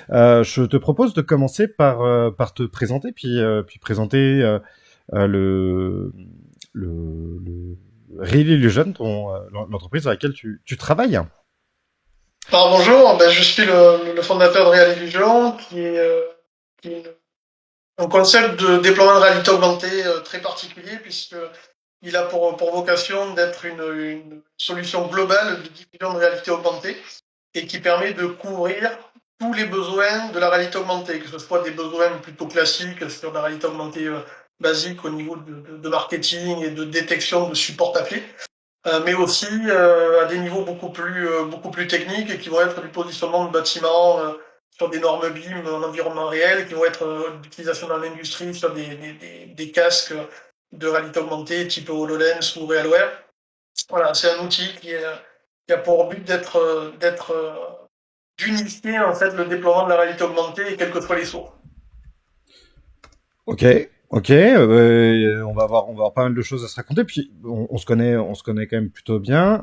Je te propose de commencer par te présenter, puis présenter le Real Illusion, l'entreprise dans laquelle tu travailles. Alors bonjour, je suis le fondateur de Real Illusion, qui est un concept de déploiement de réalité augmentée très particulier, puisque il a pour vocation d'être une solution globale de diffusion de réalité augmentée et qui permet de couvrir tous les besoins de la réalité augmentée, que ce soit des besoins plutôt classiques sur la réalité augmentée basique au niveau de marketing et de détection de support appelé, mais aussi à des niveaux beaucoup plus techniques et qui vont être du positionnement de bâtiments sur des normes BIM en environnement réel, qui vont être d'utilisation dans l'industrie sur des casques de réalité augmentée type HoloLens ou RealWear. Voilà, c'est un outil qui a pour but d'unifier en fait le déploiement de la réalité augmentée et quelles que soient les sources. Ok, ok. On va avoir pas mal de choses à se raconter. Puis on se connaît quand même plutôt bien.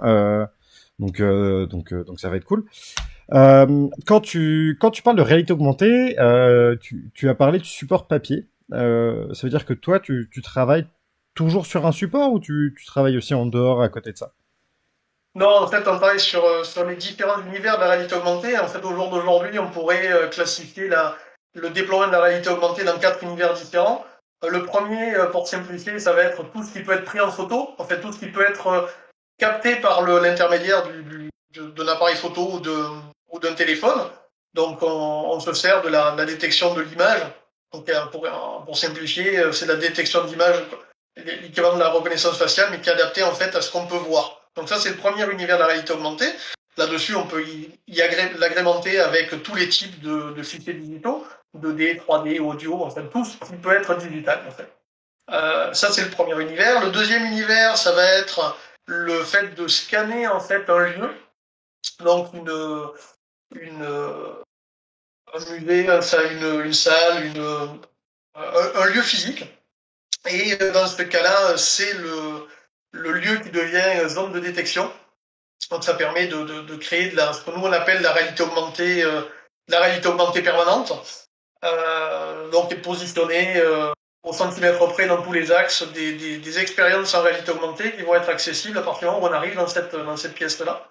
Donc ça va être cool. Quand tu parles de réalité augmentée, tu as parlé de support papier. Ça veut dire que toi, tu travailles toujours sur un support ou tu travailles aussi en dehors à côté de ça? Non, en fait, on travaille sur les différents univers de la réalité augmentée. En fait, au jour d'aujourd'hui, on pourrait classifier le déploiement de la réalité augmentée dans quatre univers différents. Le premier, pour simplifier, ça va être tout ce qui peut être pris en photo. En fait, tout ce qui peut être capté par l'intermédiaire d'un appareil photo ou d'un téléphone. Donc, on se sert de la détection de l'image. Donc, pour simplifier, c'est la détection d'image, l'équivalent de la reconnaissance faciale, mais qui est adapté en fait à ce qu'on peut voir. Donc ça, c'est le premier univers de la réalité augmentée. Là-dessus, on peut l'agrémenter avec tous les types de fichiers digitaux, 2D, 3D, audio, en fait, tout ce qui peut être digital, en fait. Ça, c'est le premier univers. Le deuxième univers, ça va être le fait de scanner, en fait, un lieu. Donc, une, un musée, une salle, un lieu physique. Et dans ce cas-là, c'est le lieu qui devient zone de détection. Donc ça permet de créer ce que nous on appelle la réalité augmentée permanente. Donc est positionné au centimètre près dans tous les axes des expériences en réalité augmentée qui vont être accessibles à partir du moment où on arrive dans cette pièce-là.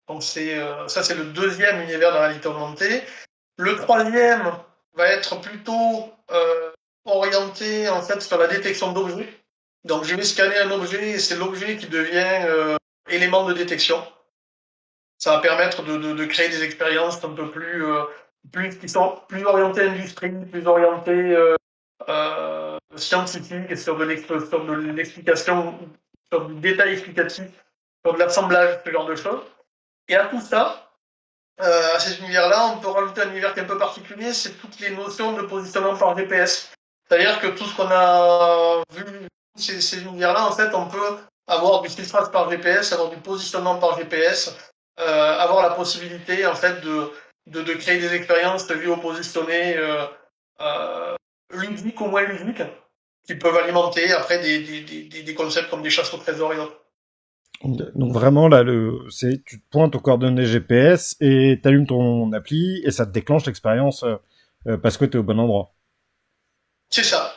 Donc ça c'est le deuxième univers de la réalité augmentée. Le troisième va être plutôt orienté en fait sur la détection d'objets. Donc je vais scanner un objet et c'est l'objet qui devient élément de détection. Ça va permettre de créer des expériences un peu qui sont plus orientées industrie, plus orientées scientifiques, sur de l'explication, sur du détail explicatif, sur de l'assemblage, ce genre de choses. Et à tout ça, à ces univers-là, on peut rajouter un univers qui est un peu particulier, c'est toutes les notions de positionnement par GPS. C'est-à-dire que tout ce qu'on a vu, ces univers-là, en fait, on peut avoir du filtrage par GPS, avoir du positionnement par GPS, avoir la possibilité, en fait, de créer des expériences vidéo-positionnées ludiques ou moins ludiques, qui peuvent alimenter après des concepts comme des chasses au trésor et autres. Donc vraiment là, tu te pointes aux coordonnées GPS et t'allumes ton appli et ça te déclenche l'expérience parce que t'es au bon endroit. C'est ça.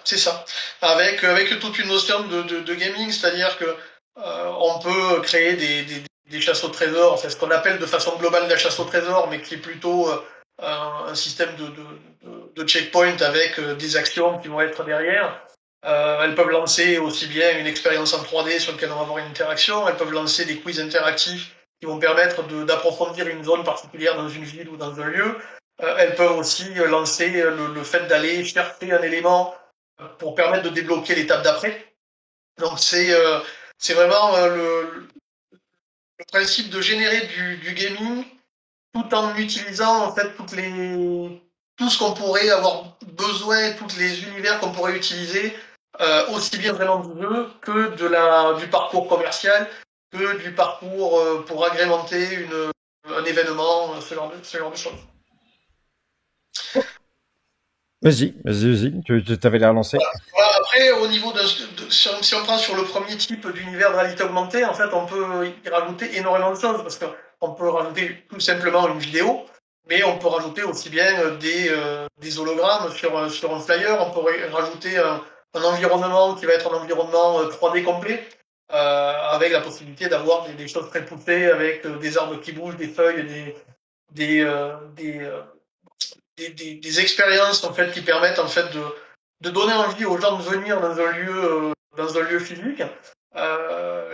Avec toute une notion de gaming, c'est-à-dire que on peut créer des chasses au trésor, enfin ce qu'on appelle de façon globale la chasse au trésor, mais qui est plutôt un système de checkpoint avec des actions qui vont être derrière. Elles peuvent lancer aussi bien une expérience en 3D sur laquelle on va avoir une interaction, elles peuvent lancer des quiz interactifs qui vont permettre d'approfondir une zone particulière dans une ville ou dans un lieu. Elles peuvent aussi lancer le fait d'aller chercher un élément pour permettre de débloquer l'étape d'après. Donc c'est vraiment le principe de générer du gaming tout en utilisant en fait tout ce qu'on pourrait avoir besoin, tous les univers qu'on pourrait utiliser, aussi bien vraiment du jeu que du parcours commercial, que du parcours pour agrémenter un événement, ce genre de choses. Vas-y, tu t'avais l'air lancé. Voilà, après, au niveau si on prend sur le premier type d'univers de réalité augmentée, en fait, on peut y rajouter énormément de choses parce qu'on peut rajouter tout simplement une vidéo. mais on peut rajouter aussi bien des hologrammes sur un flyer. On pourrait rajouter un environnement qui va être un environnement 3D complet, avec la possibilité d'avoir des choses très poussées, avec des arbres qui bougent, des feuilles, des, euh, des, euh, des expériences en fait qui permettent en fait de donner envie aux gens de venir dans un lieu physique.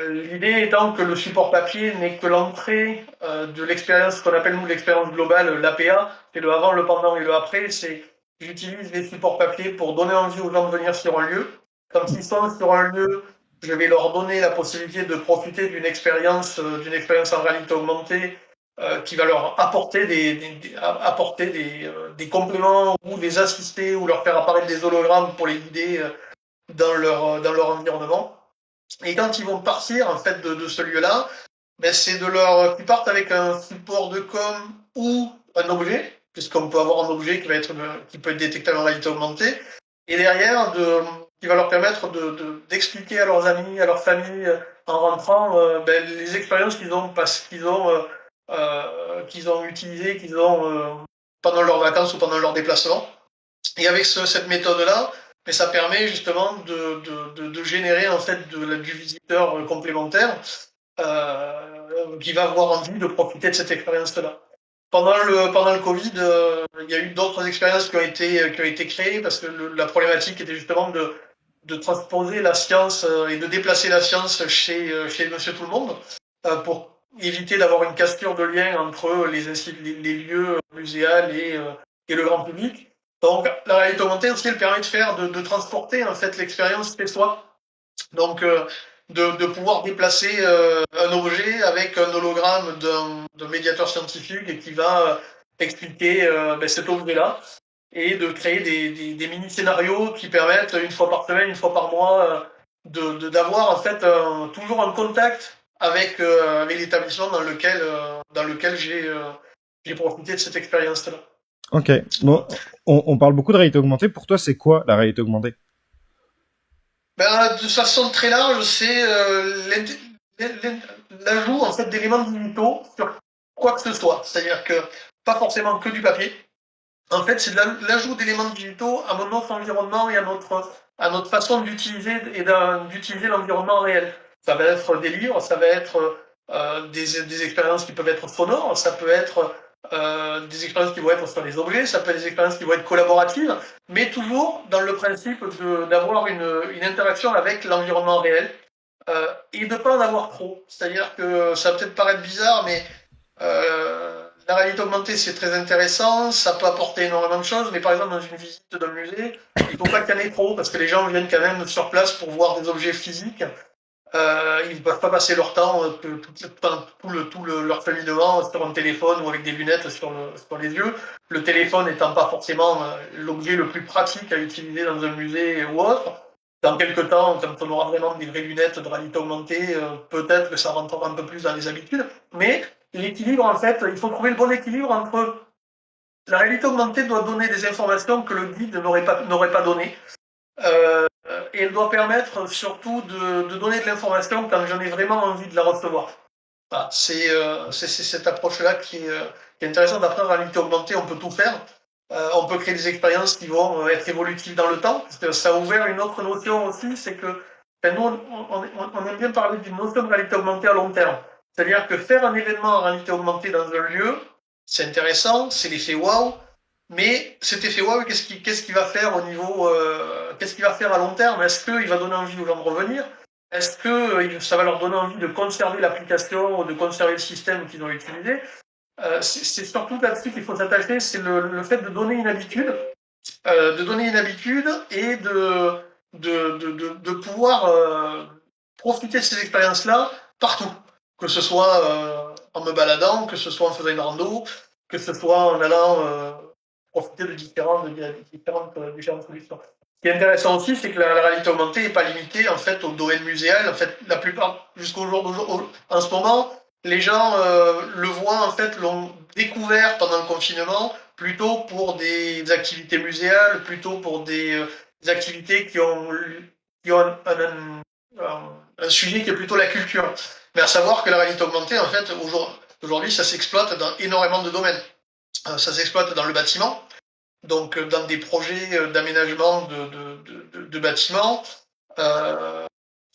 L'idée étant que le support papier n'est que l'entrée de l'expérience qu'on appelle nous l'expérience globale, l'APA, c'est le avant, le pendant et le après. C'est j'utilise les supports papier pour donner envie aux gens de venir sur un lieu. Quand ils sont sur un lieu, je vais leur donner la possibilité de profiter d'une expérience en réalité augmentée qui va leur apporter des compléments ou les assister ou leur faire apparaître des hologrammes pour les guider dans leur environnement. Et quand ils vont partir en fait de ce lieu-là, ben, c'est de leur qu'ils partent avec un support de com ou un objet, puisqu'on peut avoir un objet qui peut être détectable en réalité augmentée, et derrière qui va leur permettre d'expliquer à leurs amis, à leur famille en rentrant ben, les expériences qu'ils ont utilisées, pendant leurs vacances ou pendant leur déplacement. Et avec cette méthode-là, mais ça permet justement de générer en fait du visiteur complémentaire qui va avoir envie de profiter de cette expérience-là. Pendant le Covid, il y a eu d'autres expériences qui ont été créées parce que la problématique était justement de transposer la science et de déplacer la science chez Monsieur Tout le Monde pour éviter d'avoir une cassure de lien entre les lieux muséals et le grand public. Donc, la réalité augmentée aussi, elle permet de transporter en fait l'expérience chez soi. Donc, de pouvoir déplacer un objet avec un hologramme d'un médiateur scientifique et qui va expliquer ben, cet objet-là et de créer des mini-scénarios qui permettent une fois par semaine, une fois par mois, d'avoir en fait toujours un contact avec l'établissement dans lequel j'ai profité de cette expérience-là. Ok. Bon, on parle beaucoup de réalité augmentée. Pour toi, c'est quoi la réalité augmentée? Ben, de façon très large, c'est l'ajout en fait d'éléments digitaux sur quoi que ce soit. C'est-à-dire que pas forcément que du papier. En fait, c'est l'ajout d'éléments digitaux à notre environnement et à notre façon d'utiliser d'utiliser l'environnement réel. Ça va être des livres, ça va être des expériences qui peuvent être sonores, ça peut être des expériences qui vont être sur les objets, ça peut être des expériences qui vont être collaboratives, mais toujours dans le principe d'avoir une interaction avec l'environnement réel et de ne pas en avoir trop. C'est-à-dire que ça va peut-être paraître bizarre, mais la réalité augmentée, c'est très intéressant, ça peut apporter énormément de choses, mais par exemple, dans une visite d'un musée, il ne faut pas qu'il y en ait trop, parce que les gens viennent quand même sur place pour voir des objets physiques. Ils ne peuvent pas passer leur temps, leur cheminement sur un téléphone ou avec des lunettes sur les yeux. Le téléphone étant pas forcément l'objet le plus pratique à utiliser dans un musée ou autre. Dans quelques temps, quand on aura vraiment des vraies lunettes de réalité augmentée, peut-être que ça rentrera un peu plus dans les habitudes. Mais l'équilibre, en fait, il faut trouver le bon équilibre entre la réalité augmentée doit donner des informations que le guide n'aurait pas données. Et elle doit permettre surtout de donner de l'information quand j'en ai vraiment envie de la recevoir. Voilà, c'est cette approche-là qui est intéressante. Après, en réalité augmentée, on peut tout faire. On peut créer des expériences qui vont être évolutives dans le temps. Parce que ça a ouvert une autre notion aussi, c'est que ben, nous, on aime bien parler d'une notion de réalité augmentée à long terme. C'est-à-dire que faire un événement en réalité augmentée dans un lieu, c'est intéressant, c'est l'effet waouh, mais cet effet waouh, qu'est-ce qu'il va faire au niveau, qu'est-ce qu'il va faire à long terme? Est-ce qu'il va donner envie aux gens de revenir? Est-ce que ça va leur donner envie de conserver l'application ou de conserver le système qu'ils ont utilisé? C'est surtout là-dessus qu'il faut s'attacher, c'est le fait de donner une habitude et de pouvoir profiter de ces expériences-là partout. Que ce soit en me baladant, que ce soit en faisant une rando, que ce soit en allant profiter de différentes solutions. Ce qui est intéressant aussi, c'est que la réalité augmentée n'est pas limitée en fait au domaine muséal. En fait, la plupart, jusqu'au jour d'aujourd'hui, en ce moment, les gens le voient en fait, l'ont découvert pendant le confinement, plutôt pour des activités muséales, plutôt pour des activités qui ont un sujet qui est plutôt la culture. Mais à savoir que la réalité augmentée, en fait, aujourd'hui, ça s'exploite dans énormément de domaines. Ça s'exploite dans le bâtiment, donc dans des projets d'aménagement de bâtiments.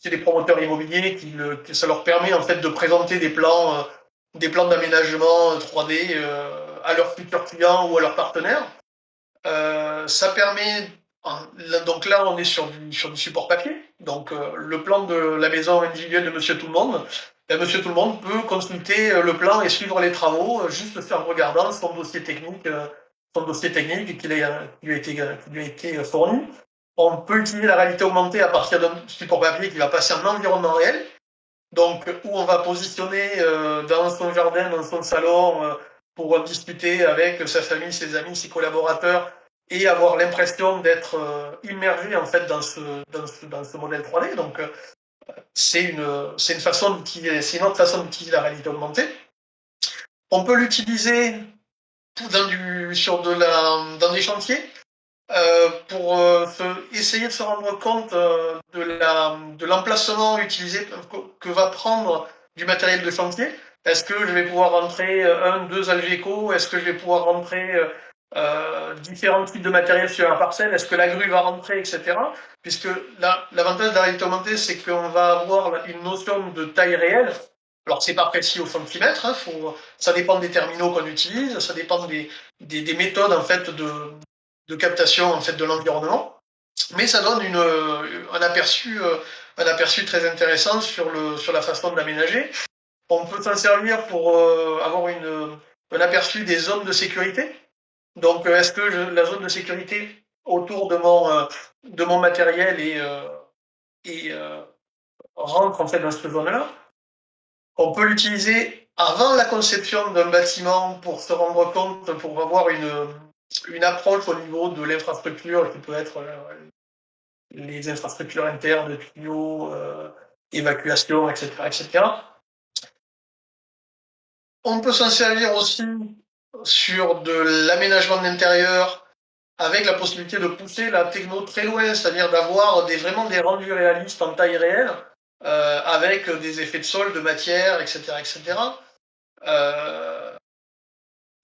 C'est des promoteurs immobiliers que ça leur permet en fait de présenter des plans d'aménagement 3D à leurs futurs clients ou à leurs partenaires. Ça permet, donc là on est sur du support papier, donc le plan de la maison individuelle de Monsieur Tout le Monde, Monsieur Tout le Monde peut consulter le plan et suivre les travaux juste en regardant son dossier technique qui lui a été fourni. On peut utiliser la réalité augmentée à partir d'un support papier qui va passer en environnement réel, donc où on va positionner dans son jardin, dans son salon, pour discuter avec sa famille, ses amis, ses collaborateurs, et avoir l'impression d'être immergé en fait dans ce modèle 3D. Donc c'est une c'est une autre façon d'utiliser la réalité augmentée. On peut l'utiliser dans des chantiers pour essayer de se rendre compte de l'emplacement utilisé que va prendre du matériel de chantier. Est-ce que je vais pouvoir rentrer deux Algeco? Est-ce que je vais pouvoir rentrer différents types de matériel sur la parcelle? Est-ce que la grue va rentrer, etc. Puisque l'avantage de la réalité augmentée, c'est qu'on va avoir une notion de taille réelle. Alors c'est pas précis au centimètre, hein, ça dépend des terminaux qu'on utilise, ça dépend des méthodes en fait de captation en fait de l'environnement, mais ça donne un aperçu très intéressant sur la façon d'aménager. On peut s'en servir pour avoir un aperçu des zones de sécurité. Donc est-ce que la zone de sécurité autour de mon matériel et rentre en fait dans cette zone-là. On peut l'utiliser avant la conception d'un bâtiment pour se rendre compte, pour avoir une approche au niveau de l'infrastructure qui peut être les infrastructures internes, de tuyaux, évacuation, etc., etc. On peut s'en servir aussi sur de l'aménagement d'intérieur avec la possibilité de pousser la techno très loin, c'est-à-dire d'avoir vraiment des rendus réalistes en taille réelle, avec des effets de sol, de matière, etc., etc.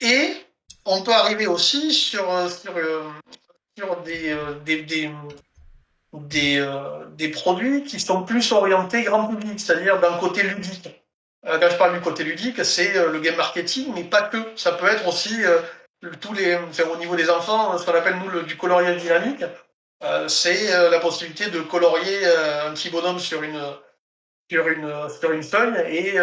Et on peut arriver aussi sur des produits qui sont plus orientés grand public, c'est-à-dire d'un côté ludique. Quand je parle du côté ludique, c'est le game marketing, mais pas que. Ça peut être aussi au niveau des enfants, ce qu'on appelle nous du coloriage dynamique. C'est la possibilité de colorier un petit bonhomme sur une feuille et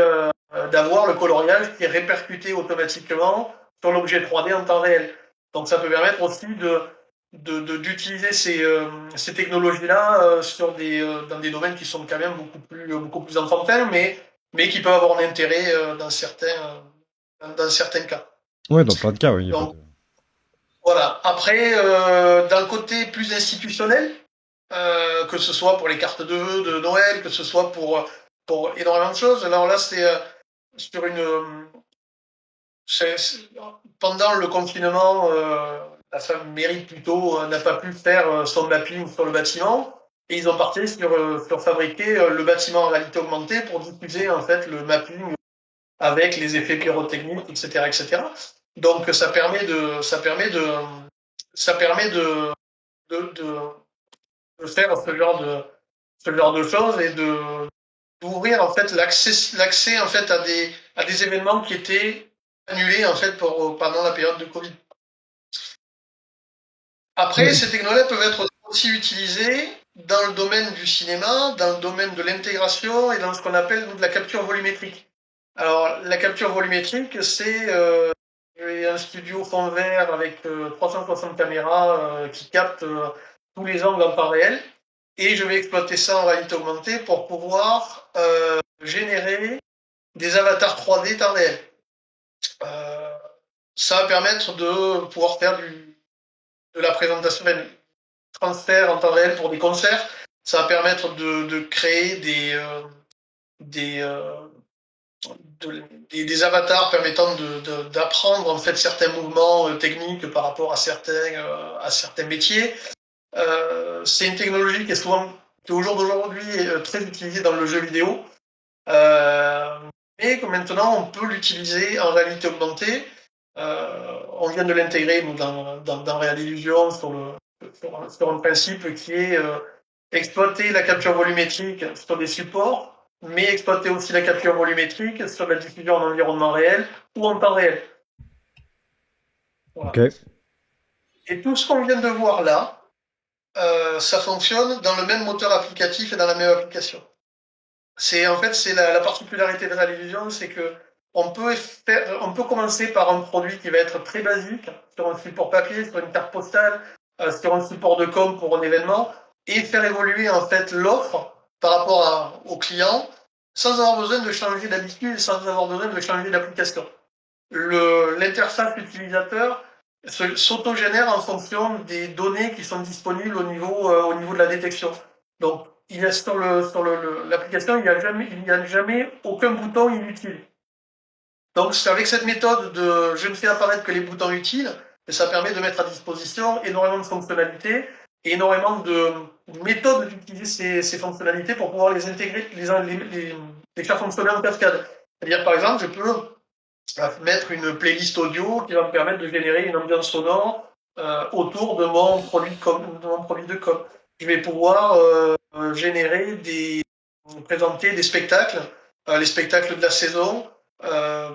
d'avoir le coloriage qui est répercuté automatiquement sur l'objet 3D en temps réel. Donc ça peut permettre aussi d'utiliser ces technologies-là dans des domaines qui sont quand même beaucoup plus enfantins, mais qui peuvent avoir un intérêt dans certains cas. Ouais, dans plein de cas, oui. Donc, voilà. Après, dans le côté plus institutionnel, que ce soit pour les cartes de vœux de Noël, que ce soit pour énormément de choses. Alors là, c'est sur pendant le confinement, la femme mairie plutôt n'a pas pu faire son mapping sur le bâtiment. Et ils ont parti sur fabriquer le bâtiment en réalité augmentée pour diffuser en fait le mapping avec les effets pyrotechniques, etc., etc. Donc ça permet de faire ce genre de choses et d'ouvrir en fait l'accès en fait à des événements qui étaient annulés en fait pendant la période de Covid. Après, ces technologies peuvent être aussi utilisées dans le domaine du cinéma, dans le domaine de l'intégration et dans ce qu'on appelle de la capture volumétrique. Alors, la capture volumétrique, c'est un studio fond vert avec 360 caméras qui captent tous les angles en temps réel. Et je vais exploiter ça en réalité augmentée pour pouvoir générer des avatars 3D temps réel. Ça va permettre de pouvoir faire de la présentation, du transfert en temps réel pour des concerts. Ça va permettre de créer des avatars permettant d'apprendre en fait certains mouvements techniques par rapport à certains métiers. C'est une technologie qui est au jour d'aujourd'hui très utilisée dans le jeu vidéo, mais que maintenant on peut l'utiliser en réalité augmentée. on vient de l'intégrer nous, dans Real Illusion sur un principe qui est exploiter la capture volumétrique sur des supports, mais exploiter aussi la capture volumétrique sur la diffusion en environnement réel ou en temps réel. Voilà. Ok. Et tout ce qu'on vient de voir là, ça fonctionne dans le même moteur applicatif et dans la même application. C'est la particularité de Real Illusion, c'est que on peut commencer par un produit qui va être très basique sur un support papier, sur une carte postale, sur un support de com pour un événement, et faire évoluer en fait l'offre par rapport au client, sans avoir besoin de changer d'habitude, sans avoir besoin de changer d'application. L'interface utilisateur s'autogénère en fonction des données qui sont disponibles au niveau de la détection. Donc, il y a sur l'application, il n'y a jamais aucun bouton inutile. Donc, avec cette méthode de je ne fais apparaître que les boutons utiles, ça permet de mettre à disposition énormément de fonctionnalités et énormément de méthodes d'utiliser ces fonctionnalités pour pouvoir les intégrer, les faire fonctionner en cascade. C'est-à-dire, par exemple, je peux mettre une playlist audio qui va me permettre de générer une ambiance sonore autour de mon produit de com. Je vais pouvoir présenter des spectacles, les spectacles de la saison,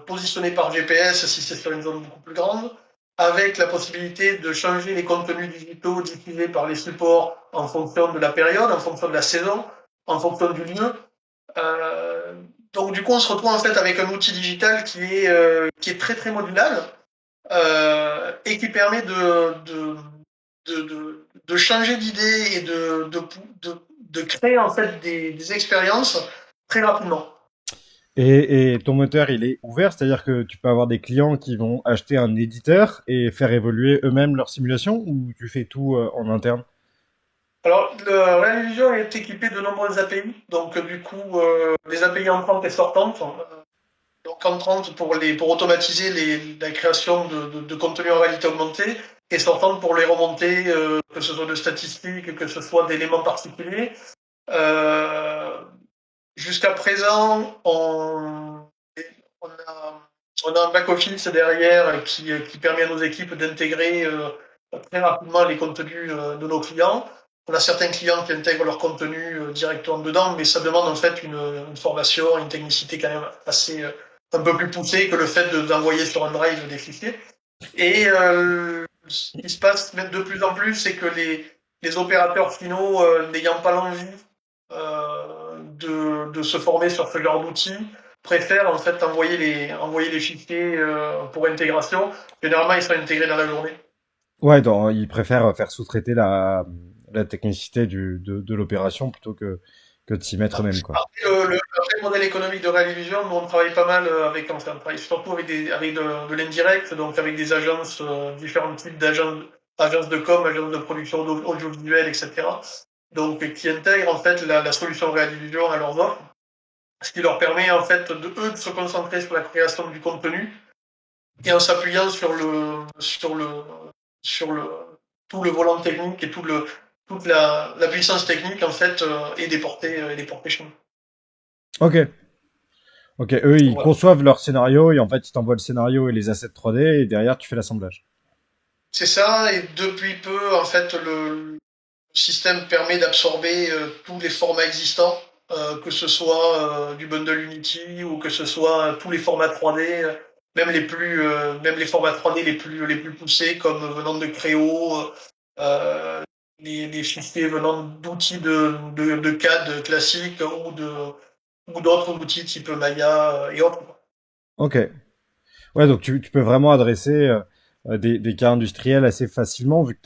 positionnés par GPS si c'est sur une zone beaucoup plus grande, avec la possibilité de changer les contenus digitaux diffusés par les supports en fonction de la période, en fonction de la saison, en fonction du lieu. Donc du coup, on se retrouve en fait avec un outil digital qui est très très modulable et qui permet de changer d'idée et de créer en fait des expériences très rapidement. Et ton moteur, il est ouvert, c'est-à-dire que tu peux avoir des clients qui vont acheter un éditeur et faire évoluer eux-mêmes leur simulation, ou tu fais tout en interne? Alors, Real Illusion est équipé de nombreuses API, donc du coup, des API entrantes et sortantes. Donc entrantes pour automatiser la création de contenu en réalité augmentée, et sortantes pour les remonter, que ce soit de statistiques, que ce soit d'éléments particuliers. Jusqu'à présent, on a un back-office derrière qui permet à nos équipes d'intégrer très rapidement les contenus de nos clients. On a certains clients qui intègrent leur contenu directement dedans, mais ça demande en fait une formation, une technicité quand même assez un peu plus poussée que le fait d'envoyer sur un drive des fichiers. Et ce qui se passe même de plus en plus, c'est que les opérateurs finaux, n'ayant pas l'envie de se former sur ce genre d'outils, préfèrent en fait envoyer les fichiers pour intégration. Généralement, ils sont intégrés dans la journée. Ouais, ils préfèrent faire sous-traiter la technicité de l'opération plutôt que de s'y mettre eux-mêmes, quoi. Après, le modèle économique de Real Illusion, nous on travaille pas mal on travaille surtout avec de l'indirect, donc avec des agences, différents types agences de com, agences de production audiovisuelle, etc. Donc, qui intègrent en fait la solution Real Illusion à leurs offres, ce qui leur permet en fait de se concentrer sur la création du contenu et en s'appuyant sur tout le volant technique et toute la puissance technique en fait est déportée chez nous. Ok. Ok, eux, ils Voilà. conçoivent leur scénario et en fait, ils t'envoient le scénario et les assets 3D et derrière, tu fais l'assemblage. C'est ça, et depuis peu, en fait, le système permet d'absorber tous les formats existants, que ce soit du bundle Unity ou que ce soit tous les formats 3D, même les formats 3D les plus poussés, comme venant de Creo, les fichiers venant d'outils de CAD classiques ou d'autres outils type Maya et autres. Ok. Ouais, donc tu peux vraiment adresser des cas industriels assez facilement vu que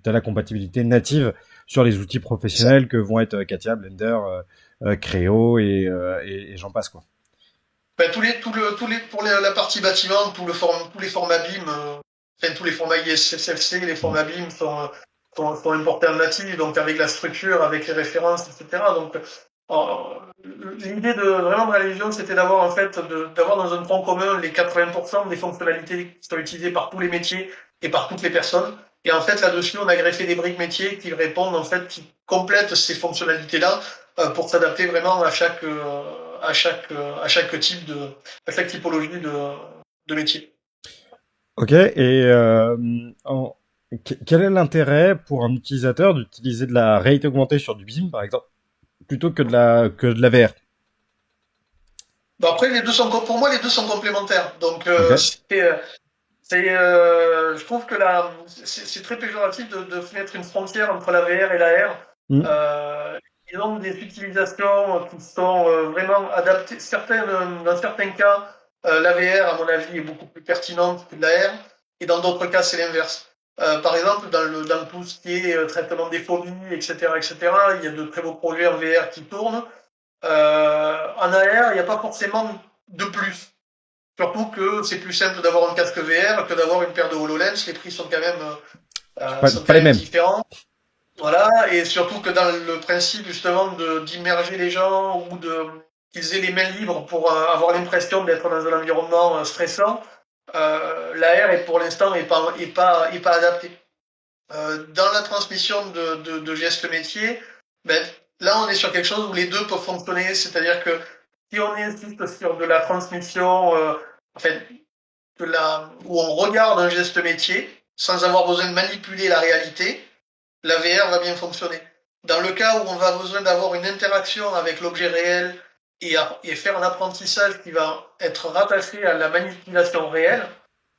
t'as la compatibilité native sur les outils professionnels que vont être Katia, Blender, Creo et j'en passe, quoi. Ben, la partie bâtiment, tous les formats BIM, tous les formats ISFC, les formats BIM sont importés en natif, donc avec la structure, avec les références, etc. Donc, l'idée vraiment de la Légion, c'était d'avoir en fait, d'avoir dans un tronc commun les 80% des fonctionnalités qui sont utilisées par tous les métiers et par toutes les personnes. Et en fait, là-dessus, on a greffé des briques métiers qui répondent, en fait, qui complètent ces fonctionnalités-là pour s'adapter vraiment à chaque typologie de métier. Ok, et quel est l'intérêt pour un utilisateur d'utiliser de la réalité augmentée sur du BIM, par exemple, plutôt que de la VR? Bon, après, pour moi, les deux sont complémentaires. Donc, Ok. je trouve que c'est très péjoratif de mettre une frontière entre la VR et la R. Hmm. Ils ont des utilisations qui sont vraiment adaptées. Dans certains cas, la VR, à mon avis, est beaucoup plus pertinente que la R, et dans d'autres cas, c'est l'inverse. Par exemple, dans tout ce qui est traitement des phobies, etc., etc., il y a de très beaux projets en VR qui tournent. En AR, il n'y a pas forcément de plus. Surtout que c'est plus simple d'avoir un casque VR que d'avoir une paire de HoloLens. Les prix sont Pas quand les même mêmes. différents. Voilà, et surtout que dans le principe justement d'immerger les gens ou qu'ils aient les mains libres pour avoir l'impression d'être dans un environnement stressant, l'AR est pour l'instant est pas adapté. Dans la transmission de gestes métiers, ben, là on est sur quelque chose où les deux peuvent fonctionner, c'est-à-dire que si on insiste sur de la transmission, en fait, où on regarde un geste métier sans avoir besoin de manipuler la réalité, la VR va bien fonctionner. Dans le cas où on va besoin d'avoir une interaction avec l'objet réel et faire un apprentissage qui va être rattaché à la manipulation réelle,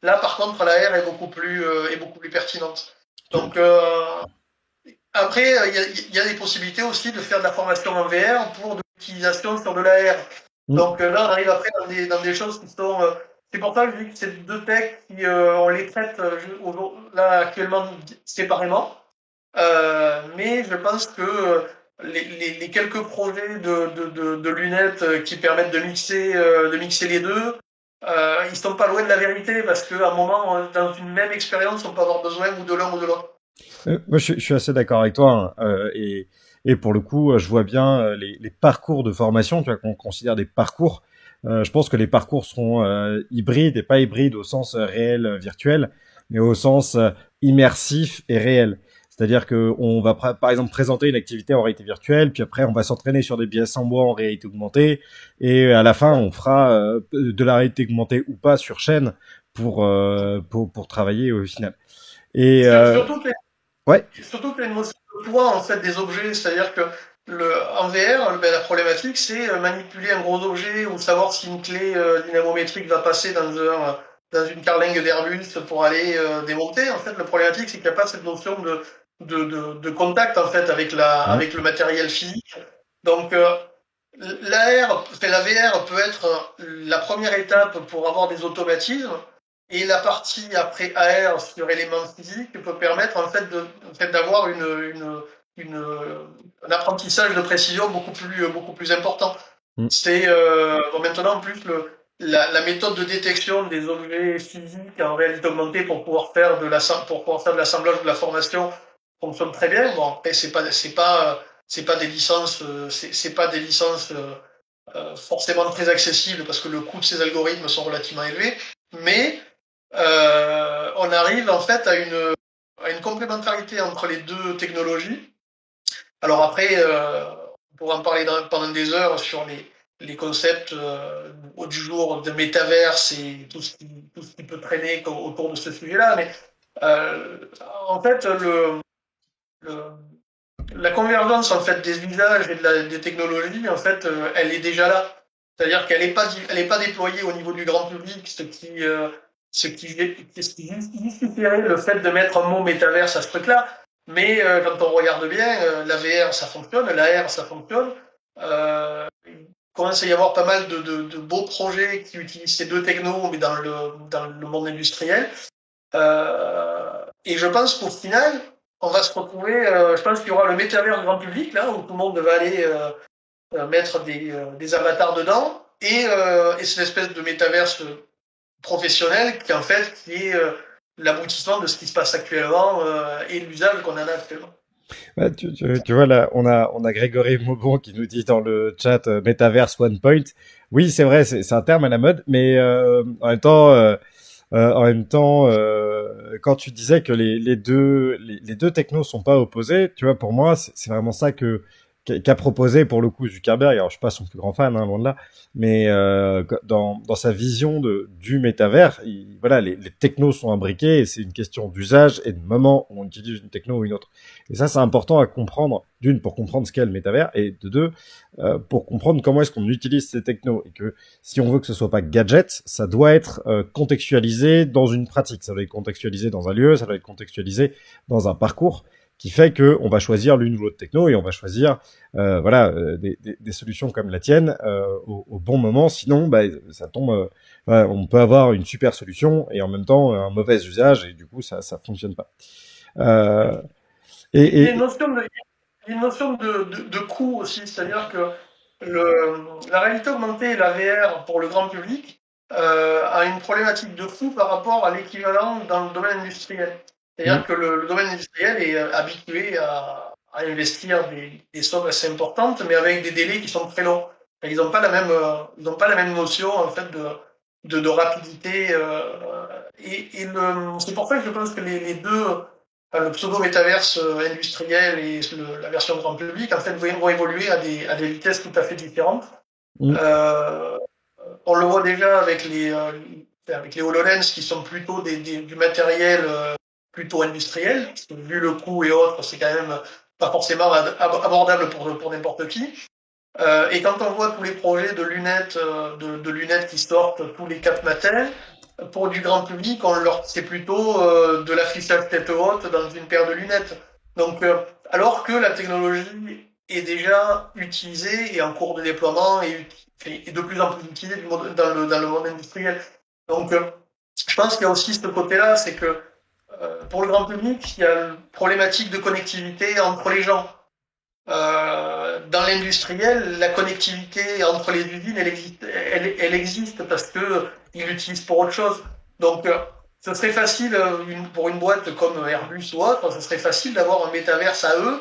là par contre la R est beaucoup plus pertinente. Tu- Donc après, il y a des possibilités aussi de faire de la formation en VR pour de l'utilisation sur de la R. hmm. Donc là, on arrive après dans des choses qui sont. C'est pour ça que je dis que c'est deux techs qui on les traite là actuellement séparément. Mais je pense que les quelques projets de lunettes qui permettent de mixer les deux, ils sont pas loin de la vérité parce qu'à un moment, dans une même expérience, on peut avoir besoin ou de l'un ou de l'autre. Moi, je suis assez d'accord avec toi, hein, et pour le coup, je vois bien les parcours de formation, tu vois, qu'on considère des parcours. Je pense que les parcours seront hybrides et pas hybrides au sens réel, virtuel, mais au sens immersif et réel. C'est-à-dire que on va par exemple présenter une activité en réalité virtuelle, puis après on va s'entraîner sur des pièces en bois en réalité augmentée, et à la fin on fera de la réalité augmentée ou pas sur chaîne pour travailler au final. Et Surtout que ouais. Surtout qu'il y a une notion de poids en fait des objets, c'est-à-dire que en VR, ben, la problématique c'est manipuler un gros objet ou savoir si une clé dynamométrique va passer dans une carlingue d'Airbus pour aller démonter. En fait, la problématique c'est qu'il n'y a pas cette notion de contact en fait Hein. avec le matériel physique. Donc la VR peut être la première étape pour avoir des automatismes, et la partie après AR sur éléments physiques peut permettre en fait d'avoir une, un apprentissage de précision beaucoup plus important. Mm. C'est bon, maintenant en plus la méthode de détection des objets physiques en réalité augmentée pour pouvoir faire de l'assemblage de la formation fonctionne très bien. Bon, après c'est pas des licences c'est pas des licences forcément très accessibles parce que le coût de ces algorithmes sont relativement élevés, mais on arrive en fait à une complémentarité entre les deux technologies. Alors après, on pourra en parler pendant des heures sur les concepts du jour de métaverse et tout ce qui peut traîner autour de ce sujet-là, mais euh, en fait, le, la convergence en fait des usages et des technologies, en fait, elle est déjà là. C'est-à-dire qu'elle est pas déployée au niveau du grand public, ce qui justifierait le fait de mettre un mot métaverse à ce truc-là. Mais quand on regarde bien, la VR ça fonctionne, la R ça fonctionne. Il commence à y avoir pas mal de beaux projets qui utilisent ces deux technos, mais dans le monde industriel. Et je pense qu'au final, on va se retrouver. Je pense qu'il y aura le métavers grand public là où tout le monde va aller mettre des avatars dedans et cette espèce de métaverse professionnel qui en fait qui est l'aboutissement de ce qui se passe actuellement et l'usage qu'on en a actuellement. Ouais, tu vois là, on a Grégory Maubon qui nous dit dans le chat Metaverse One Point. Oui, c'est vrai, c'est un terme à la mode, mais en même temps, quand tu disais que les deux technos sont pas opposés, tu vois, pour moi, c'est vraiment ça qu'a proposé pour le coup Zuckerberg. Alors je suis pas son plus grand fan, hein, loin de là, mais dans sa vision du métavers, voilà, les technos sont imbriqués et c'est une question d'usage et de moment où on utilise une techno ou une autre. Et ça, c'est important à comprendre, d'une, pour comprendre ce qu'est le métavers, et de deux, pour comprendre comment est-ce qu'on utilise ces technos. Et que si on veut que ce soit pas gadget, ça doit être contextualisé dans une pratique. Ça doit être contextualisé dans un lieu, ça doit être contextualisé dans un parcours qui fait que on va choisir l'une ou l'autre techno et on va choisir des solutions comme la tienne au bon moment. Sinon, ça tombe. On peut avoir une super solution et en même temps un mauvais usage et du coup ça fonctionne pas. Il y a une notion de coût aussi, c'est-à-dire que la réalité augmentée et la VR pour le grand public a une problématique de coût par rapport à l'équivalent dans le domaine industriel. C'est-à-dire que le domaine industriel est habitué à investir des sommes assez importantes, mais avec des délais qui sont très longs. Ils n'ont pas la même notion en fait de rapidité. C'est pour ça que je pense que les deux, le pseudo-métaverse industriel et la version grand public, en fait, vont évoluer à des vitesses tout à fait différentes. On le voit déjà avec les HoloLens qui sont plutôt du matériel plutôt industriel, parce que vu le coût et autres, c'est quand même pas forcément abordable pour n'importe qui. Et quand on voit tous les projets de lunettes, de lunettes qui sortent tous les 4 matins, pour du grand public, c'est plutôt de l'affichage tête haute dans une paire de lunettes. Donc, alors que la technologie est déjà utilisée et en cours de déploiement et de plus en plus utilisée dans le monde industriel. Donc, je pense qu'il y a aussi ce côté-là, c'est que pour le grand public, il y a une problématique de connectivité entre les gens. Dans l'industriel, la connectivité entre les usines, elle existe parce que ils l'utilisent pour autre chose. Donc, ce serait facile pour une boîte comme Airbus ou autre, ce serait facile d'avoir un métaverse à eux,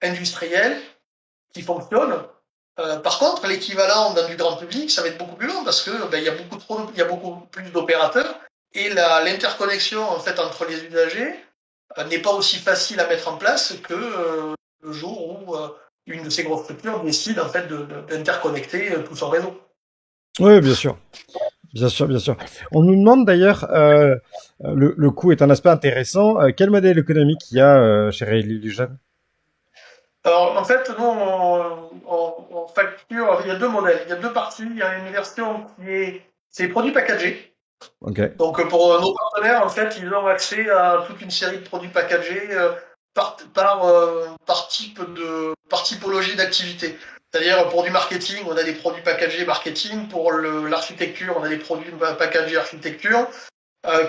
industriel, qui fonctionne. Par contre, l'équivalent dans du grand public, ça va être beaucoup plus long parce que il y a beaucoup plus d'opérateurs et l'interconnexion en fait entre les usagers n'est pas aussi facile à mettre en place que le jour où une de ces grosses structures décide en fait d'interconnecter tout son réseau. Oui, bien sûr. Bien sûr, bien sûr. On nous demande d'ailleurs, le coût est un aspect intéressant. Quel modèle économique il y a chez Real Illusion? Alors en fait, nous on facture, il y a 2 modèles, il y a 2 parties. Il y a une version c'est produits packagés. Okay. Donc pour nos partenaires, en fait, ils ont accès à toute une série de produits packagés par typologie d'activité. C'est-à-dire pour du marketing, on a des produits packagés marketing. Pour l'architecture, on a des produits packagés architecture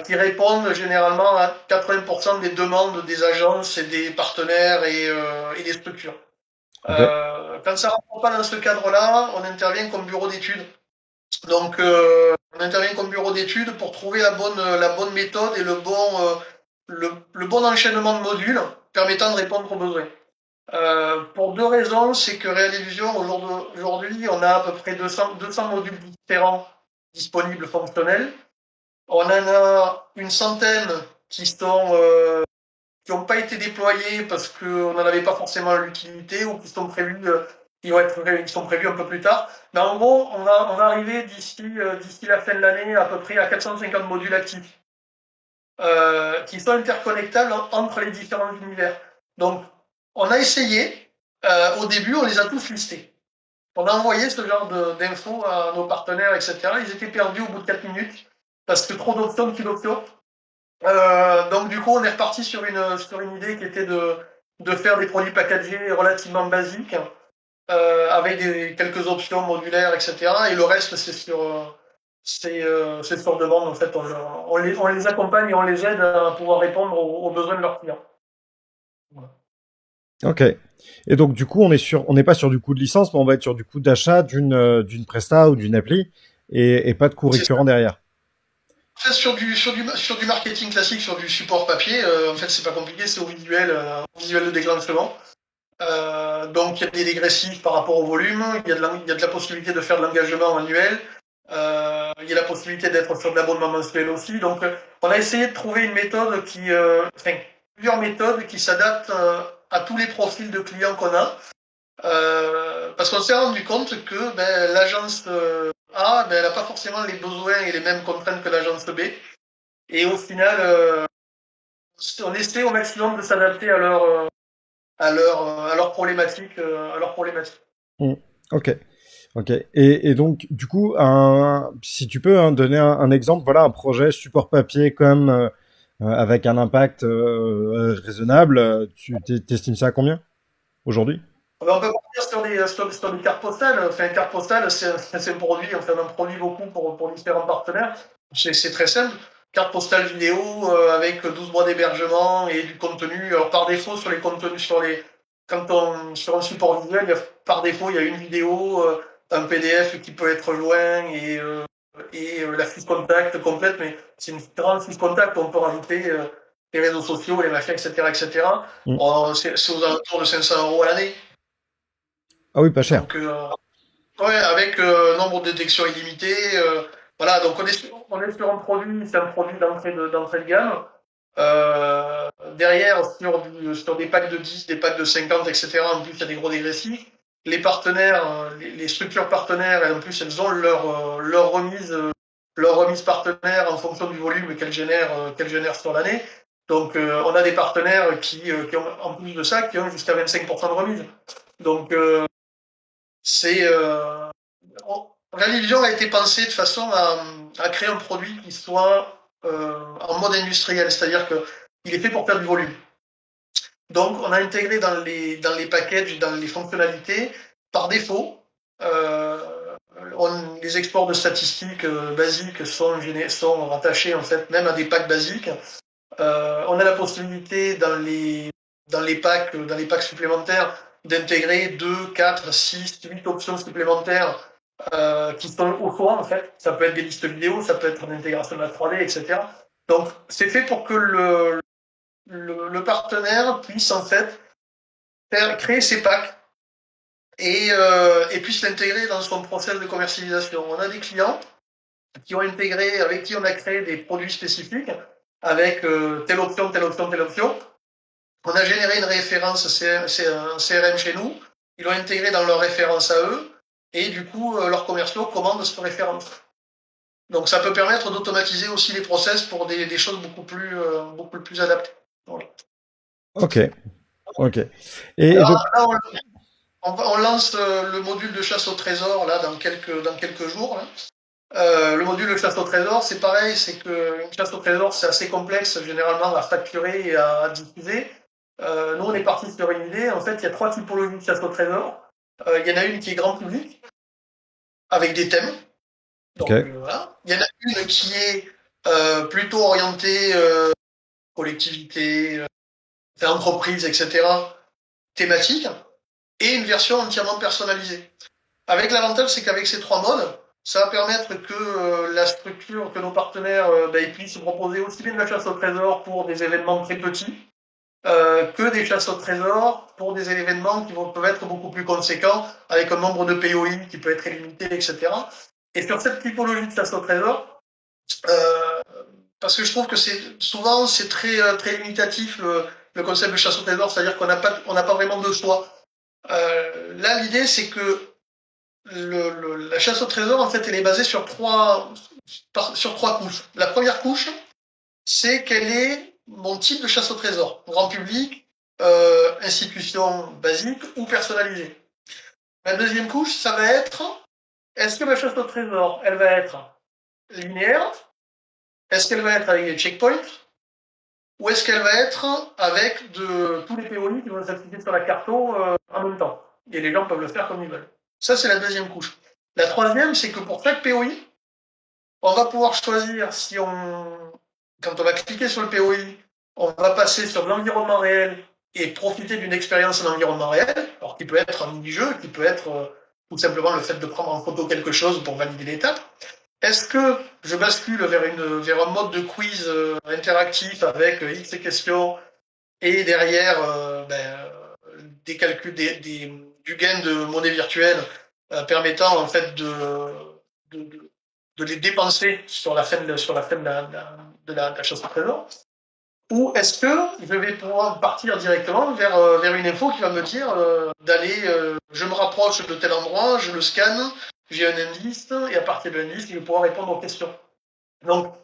qui répondent généralement à 80% des demandes des agences et des partenaires et des structures. Okay. Quand ça ne rentre pas dans ce cadre-là, on intervient comme bureau d'études. Donc, on intervient comme bureau d'études pour trouver la bonne méthode et le bon enchaînement de modules permettant de répondre aux besoins. Pour 2 raisons, c'est que Real Illusion, aujourd'hui, on a à peu près 200 modules différents disponibles fonctionnels. On en a une centaine qui n'ont pas été déployés parce qu'on n'en avait pas forcément l'utilité ou qui sont prévus un peu plus tard. Mais en gros, on va arriver d'ici la fin de l'année à peu près à 450 modules actifs qui sont interconnectables entre les différents univers. Donc, on a essayé. Au début, on les a tous listés. On a envoyé ce genre d'infos à nos partenaires, etc. Ils étaient perdus au bout de 4 minutes parce que trop d'options, plus d'options. Donc du coup, on est reparti sur une idée qui était de faire des produits packagés relativement basiques, avec quelques options modulaires, etc. Et le reste, c'est sur demande. En fait, on les accompagne et on les aide à pouvoir répondre aux besoins de leurs clients. Voilà. Ok. Et donc du coup, on n'est pas sur du coût de licence, mais on va être sur du coût d'achat d'une presta ou d'une appli et pas de coût récurrent derrière. En fait, sur du marketing classique, sur du support papier, en fait, c'est pas compliqué, c'est au visuel de déclenchement. Donc, il y a des dégressifs par rapport au volume, il y a de la possibilité de faire de l'engagement annuel, il y a la possibilité d'être sur de l'abonnement mensuel aussi. Donc, on a essayé de trouver une méthode plusieurs méthodes qui s'adaptent à tous les profils de clients qu'on a. Parce qu'on s'est rendu compte que l'agence A, elle n'a pas forcément les besoins et les mêmes contraintes que l'agence B. Et au final, on essaie au maximum de s'adapter à leurs problématiques, à leurs problématiques. Mm. Ok. Ok. Et donc, du coup, si tu peux donner un exemple, voilà, un projet support papier quand même avec un impact raisonnable, t'estimes ça à combien aujourd'hui? On peut partir sur des cartes postales. Enfin, une carte postale, c'est un produit, enfin, on en produit beaucoup pour différents partenaires. C'est très simple. Carte postale vidéo avec 12 mois d'hébergement et du contenu. Alors, par défaut, sur les contenus, sur un support visuel, par défaut, il y a une vidéo, un PDF qui peut être joint et la fiche contact complète, mais c'est une grande fiche contact où on peut rajouter les réseaux sociaux, les machins, etc., etc. Mm. C'est aux alentours de 500 € à l'année. Ah oui, pas cher. Donc, ouais, avec nombre de détections illimité. Voilà, donc on est sur un produit, c'est un produit d'entrée de gamme. Derrière, sur des packs de 10, des packs de 50, etc., en plus, il y a des gros dégressifs. Les partenaires, les structures partenaires, en plus, elles ont leur remise partenaire en fonction du volume qu'elles génèrent sur l'année. Donc, on a des partenaires qui ont, en plus de ça, qui ont jusqu'à 25% de remise. Donc, c'est Rallye a été pensé de façon à créer un produit qui soit en mode industriel, c'est-à-dire qu'il est fait pour faire du volume. Donc, on a intégré dans les packages, dans les fonctionnalités, par défaut, euh, les exports de statistiques basiques sont rattachés en fait même à des packs basiques. On a la possibilité dans les packs supplémentaires d'intégrer 2, 4, 6, 8 options supplémentaires qui sont au choix en fait. Ça peut être des listes vidéo, ça peut être l'intégration de la 3D, etc. Donc c'est fait pour que le partenaire puisse en fait créer ses packs et puisse l'intégrer dans son process de commercialisation. On a des clients qui ont intégré, avec qui on a créé des produits spécifiques avec telle option, telle option, telle option. On a généré une référence, c'est un CRM chez nous. Ils l'ont intégré dans leur référence à eux. Et du coup, leurs commerciaux commandent cette référence. Donc ça peut permettre d'automatiser aussi les process pour des choses beaucoup plus adaptées. Voilà. Ok. Ok. Et Là, donc, là, on lance le module de chasse au trésor là dans quelques jours. Là. Le module de chasse au trésor, c'est pareil, c'est qu'une chasse au trésor, c'est assez complexe généralement à facturer et à diffuser. Nous, on est parti sur une idée. En fait, il y a 3 typologies de chasse au trésor. Il y en a une qui est grand public, avec des thèmes. ok. Donc, voilà. Il y en a une qui est plutôt orientée collectivité, entreprise, etc., thématique, et une version entièrement personnalisée. Avec l'avantage, c'est qu'avec ces 3 modes, ça va permettre que la structure, que nos partenaires ils puissent proposer aussi bien de la chasse au trésor pour des événements très petits, que des chasses au trésor pour des événements peuvent être beaucoup plus conséquents, avec un nombre de POI qui peut être illimité, etc. Et sur cette typologie de chasse au trésor, euh, parce que je trouve que souvent c'est très limitatif le concept de chasse au trésor, c'est-à-dire qu'on n'a pas vraiment de choix. Là, l'idée c'est que la chasse au trésor, en fait, elle est basée sur trois couches. La première couche, c'est quel est mon type de chasse au trésor, grand public, institution basique ou personnalisée. La deuxième couche, ça va être, est-ce que ma chasse au trésor, elle va être linéaire? Est-ce qu'elle va être avec des checkpoints? Ou est-ce qu'elle va être avec tous les POI qui vont s'appliquer sur la carte en même temps? Et les gens peuvent le faire comme ils veulent. Ça, c'est la deuxième couche. La troisième, c'est que pour chaque POI, on va pouvoir choisir quand on va cliquer sur le POI, on va passer sur l'environnement réel et profiter d'une expérience en environnement réel, alors qui peut être un mini-jeu, qui peut être tout simplement le fait de prendre en photo quelque chose pour valider l'étape. Est-ce que je bascule vers un mode de quiz interactif avec X questions et derrière des calculs, du gain de monnaie virtuelle permettant en fait de les dépenser sur la fin de la chasse au trésor. ou est-ce que je vais pouvoir partir directement vers une info qui va me dire d'aller, je me rapproche de tel endroit, je le scanne, j'ai un indice, et à partir de l'indice, je vais pouvoir répondre aux questions. Donc,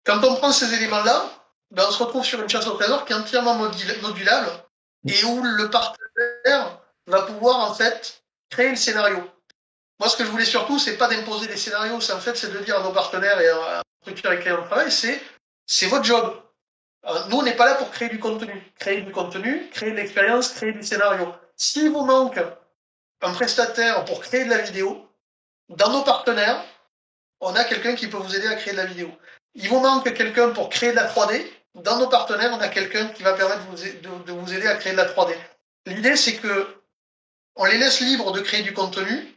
quand on prend ces éléments-là, ben on se retrouve sur une chasse au trésor qui est entièrement modulable et où le partenaire va pouvoir en fait créer le scénario. Moi, ce que je voulais surtout, c'est pas d'imposer des scénarios, c'est de dire à nos partenaires et à structure avec lesquels on travaille, c'est votre job. Nous, on n'est pas là pour créer du contenu. Créer du contenu, créer de l'expérience, créer du scénario. S'il vous manque un prestataire pour créer de la vidéo, dans nos partenaires, on a quelqu'un qui peut vous aider à créer de la vidéo. Il vous manque quelqu'un pour créer de la 3D. Dans nos partenaires, on a quelqu'un qui va permettre de vous aider à créer de la 3D. L'idée, c'est que on les laisse libres de créer du contenu.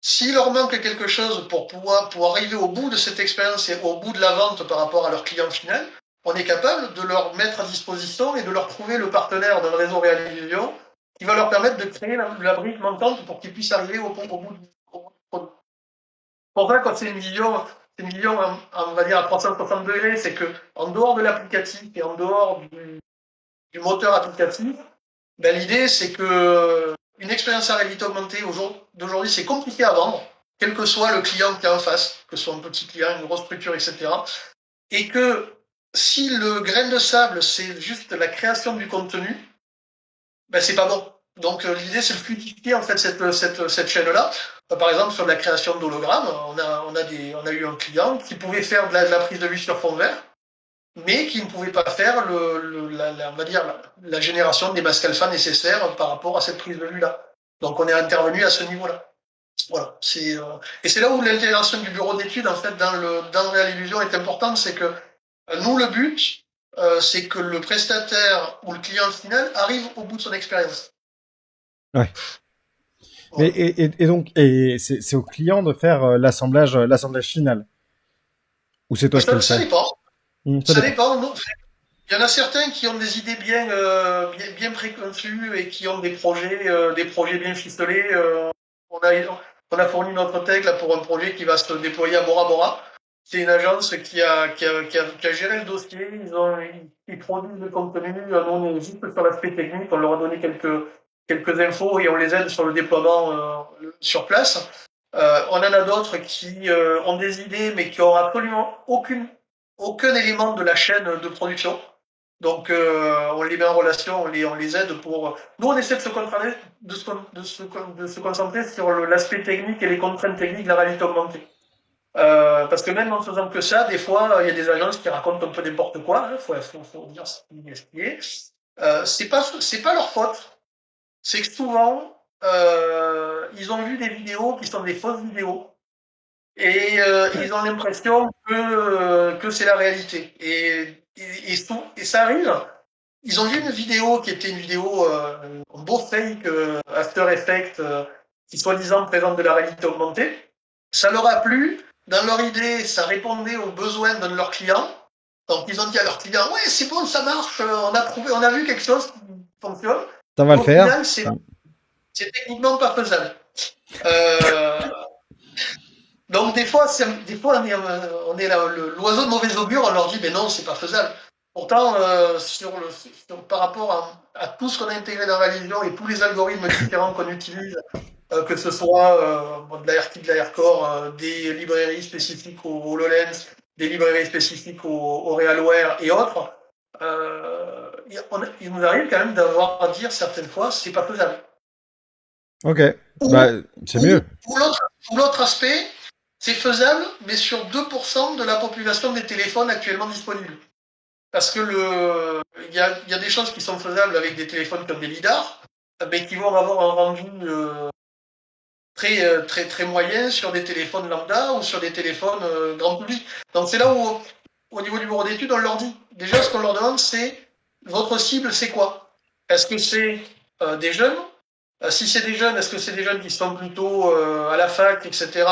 S'il leur manque quelque chose pour arriver au bout de cette expérience et au bout de la vente par rapport à leur client final, on est capable de leur mettre à disposition et de leur trouver le partenaire dans le réseau Réalisation qui va leur permettre de créer la brique manquante pour qu'ils puissent arriver au bout du produit. Pour ça, quand c'est une vision on va dire à 360 degrés, c'est que en dehors de l'applicatif et en dehors du moteur applicatif, ben, l'idée c'est que une expérience à réalité augmentée d'aujourd'hui, c'est compliqué à vendre, quel que soit le client qui est en face, que ce soit un petit client, une grosse structure, etc. Et que si le grain de sable, c'est juste la création du contenu, ben c'est pas bon. Donc l'idée, c'est de fluidifier en fait cette chaîne-là. Par exemple, sur la création d'hologrammes, on a eu un client qui pouvait faire de la prise de vue sur fond vert, mais qui ne pouvait pas faire on va dire la génération des masques alpha nécessaires par rapport à cette prise de vue-là. Donc on est intervenu à ce niveau-là. Voilà. Et c'est là où l'intégration du bureau d'études, en fait, dans Réal Illusion est importante, c'est que nous, le but, c'est que le prestataire ou le client final arrive au bout de son expérience. Ouais. Voilà. Et c'est au client de faire l'assemblage final. Ou c'est toi qui le Ça fais? dépend. Ça Ça dépend. dépend. Il y en a certains qui ont des idées bien préconçues et qui ont des projets bien ficelés. On a, on a fourni notre tech là, pour un projet qui va se déployer à Bora Bora. C'est une agence qui a géré le dossier. Ils produisent le contenu. Nous, on est juste sur l'aspect technique. On leur a donné quelques infos et on les aide sur le déploiement sur place. On en a d'autres qui ont des idées mais qui ont absolument aucun élément de la chaîne de production. Donc, on les met en relation, on les aide pour. Nous, on essaie de se concentrer sur l'aspect technique et les contraintes techniques de la réalité augmentée. Parce que même en faisant que ça, des fois, il y a des agences qui racontent un peu n'importe quoi. Il faut dire ce qui est. C'est pas leur faute. C'est que souvent, ils ont vu des vidéos qui sont des fausses vidéos et ils ont l'impression que c'est la réalité. Et ça arrive. Ils ont vu une vidéo qui était une vidéo, un beau fake After Effects qui soi-disant présente de la réalité augmentée. Ça leur a plu. Dans leur idée, ça répondait aux besoins de leurs clients. Donc ils ont dit à leurs clients, ouais, c'est bon, ça marche, on a vu quelque chose qui fonctionne. Ça va le Au faire. final, c'est techniquement pas faisable. Euh, donc des fois on est l'oiseau de mauvais augure, on leur dit mais non, c'est pas faisable. Pourtant, par rapport à tout ce qu'on a intégré dans la religion et tous les algorithmes différents qu'on utilise, que ce soit de la Aircore, des librairies spécifiques au HoloLens, des librairies spécifiques au Realware et autres, il nous arrive quand même d'avoir à dire certaines fois c'est pas faisable. Ok. Ou, Bah, c'est mieux. ou l'autre aspect, c'est faisable, mais sur 2% de la population des téléphones actuellement disponibles. Parce que il y a des choses qui sont faisables avec des téléphones comme des lidars, mais qui vont avoir un rendu très moyen sur des téléphones lambda ou sur des téléphones grand public. Donc c'est là où, au niveau du bureau d'études, on leur dit. Déjà, ce qu'on leur demande, c'est votre cible, c'est quoi? Est-ce que c'est des jeunes? Si c'est des jeunes, est-ce que c'est des jeunes qui sont plutôt à la fac, etc.